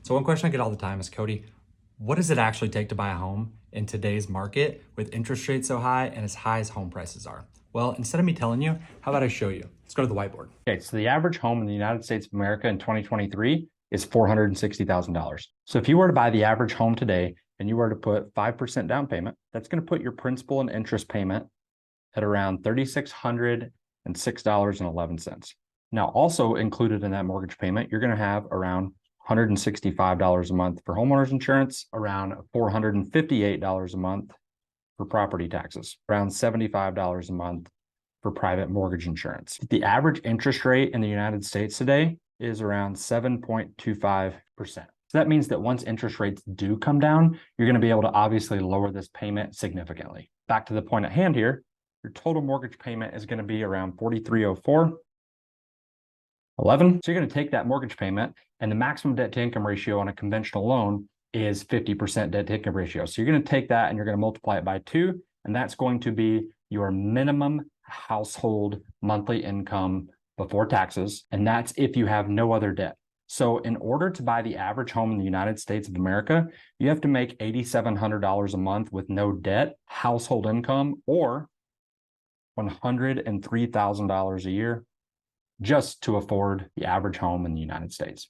So one question I get all the time is, Cody, what does it actually take to buy a home in today's market with interest rates so high and as high as home prices are? Well, instead of me telling you, how about I show you? Let's go to the whiteboard. Okay, so the average home in the United States of America in 2023 is $460,000. So if you were to buy the average home today and you were to put 5% down payment, that's going to put your principal and interest payment at around $3,606.11. Now, also included in that mortgage payment, you're going to have around $165 a month for homeowners insurance, around $458 a month for property taxes, around $75 a month for private mortgage insurance. The average interest rate in the United States today is around 7.25%. So that means that once interest rates do come down, you're going to be able to obviously lower this payment significantly. Back to the point at hand here, your total mortgage payment is going to be around $4,304.11. So you're going to take that mortgage payment, and the maximum debt to income ratio on a conventional loan is 50% debt to income ratio. So you're going to take that and you're going to multiply it by 2, and that's going to be your minimum household monthly income before taxes. And that's if you have no other debt. So in order to buy the average home in the United States of America, you have to make $8,700 a month with no debt, household income, or $103,000 a year just to afford the average home in the United States.